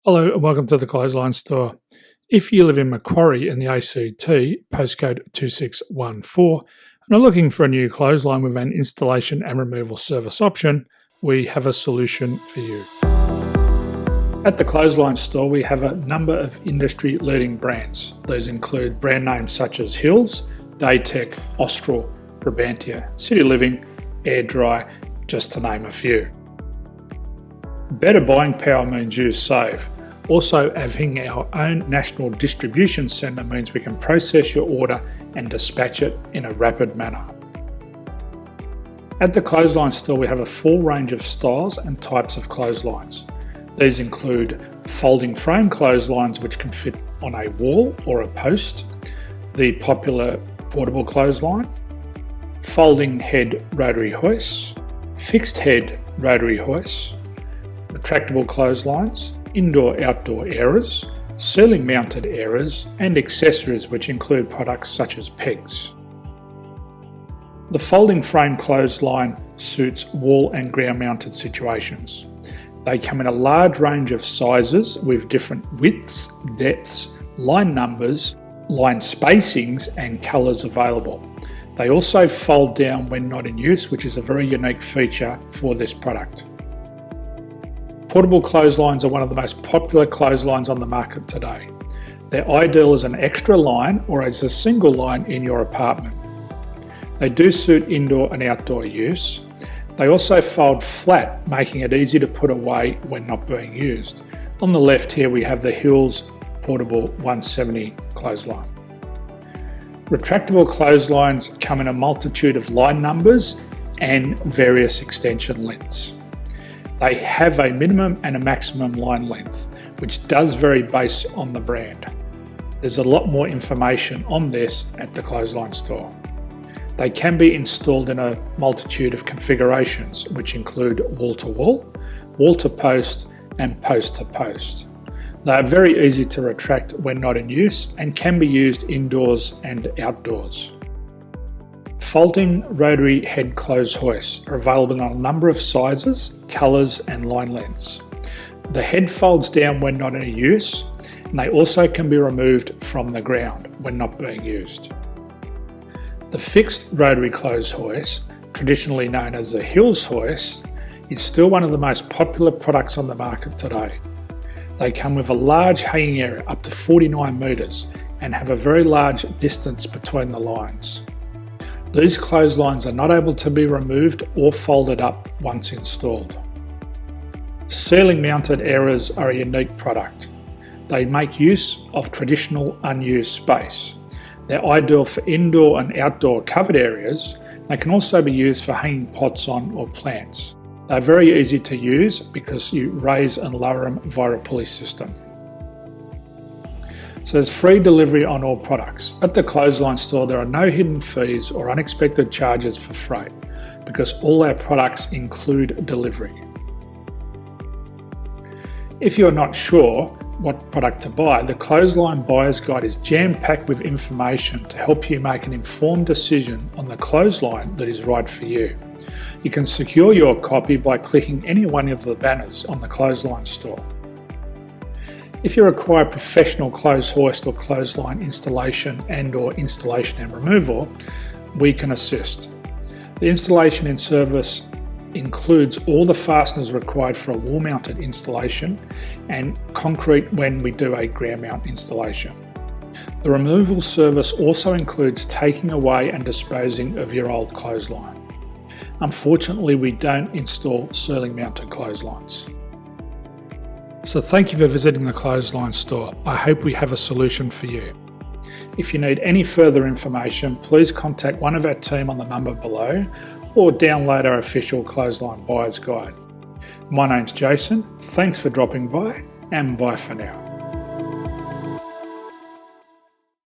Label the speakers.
Speaker 1: Hello and welcome to the Clothesline Store. If you live in Macquarie in the ACT, postcode 2614, and are looking for a new clothesline with an installation and removal service option, we have a solution for you. At the Clothesline Store, we have a number of industry-leading brands. These include brand names such as Hills, Daytech, Austral, Brabantia, City Living, Air Dry, just to name a few. Better buying power means you save. Also, having our own national distribution centre means we can process your order and dispatch it in a rapid manner. At the Clothesline Store, we have a full range of styles and types of clotheslines. These include folding frame clotheslines which can fit on a wall or a post, the popular portable clothesline, folding head rotary hoists, fixed head rotary hoists, retractable clotheslines, indoor-outdoor airers, ceiling-mounted airers, and accessories which include products such as pegs. The folding frame clothesline suits wall and ground-mounted situations. They come in a large range of sizes with different widths, depths, line numbers, line spacings, and colours available. They also fold down when not in use, which is a very unique feature for this product. Portable clotheslines are one of the most popular clotheslines on the market today. They're ideal as an extra line or as a single line in your apartment. They do suit indoor and outdoor use. They also fold flat, making it easy to put away when not being used. On the left here we have the Hills Portable 170 clothesline. Retractable clotheslines come in a multitude of line numbers and various extension lengths. They have a minimum and a maximum line length, which does vary based on the brand. There's a lot more information on this at the Clothesline Store. They can be installed in a multitude of configurations, which include wall-to-wall, wall-to-post, and post-to-post. They are very easy to retract when not in use and can be used indoors and outdoors. Folding rotary head clothes hoists are available in a number of sizes, colours and line lengths. The head folds down when not in use, and they also can be removed from the ground when not being used. The fixed rotary clothes hoist, traditionally known as the Hills hoist, is still one of the most popular products on the market today. They come with a large hanging area up to 49 metres and have a very large distance between the lines. These clotheslines are not able to be removed or folded up once installed. Ceiling mounted airers are a unique product. They make use of traditional unused space. They're ideal for indoor and outdoor covered areas. They can also be used for hanging pots on or plants. They're very easy to use because you raise and lower them via a pulley system. So there's free delivery on all products. At the Clothesline Store, there are no hidden fees or unexpected charges for freight because all our products include delivery. If you're not sure what product to buy, the Clothesline Buyer's Guide is jam-packed with information to help you make an informed decision on the clothesline that is right for you. You can secure your copy by clicking any one of the banners on the Clothesline Store. If you require professional clothes hoist or clothesline installation and/or installation and removal, we can assist. The installation and service includes all the fasteners required for a wall-mounted installation and concrete when we do a ground mount installation. The removal service also includes taking away and disposing of your old clothesline. Unfortunately, we don't install ceiling-mounted clotheslines. So thank you for visiting the Clothesline Store. I hope we have a solution for you. If you need any further information, please contact one of our team on the number below or download our official Clothesline Buyer's Guide. My name's Jason, thanks for dropping by and bye for now.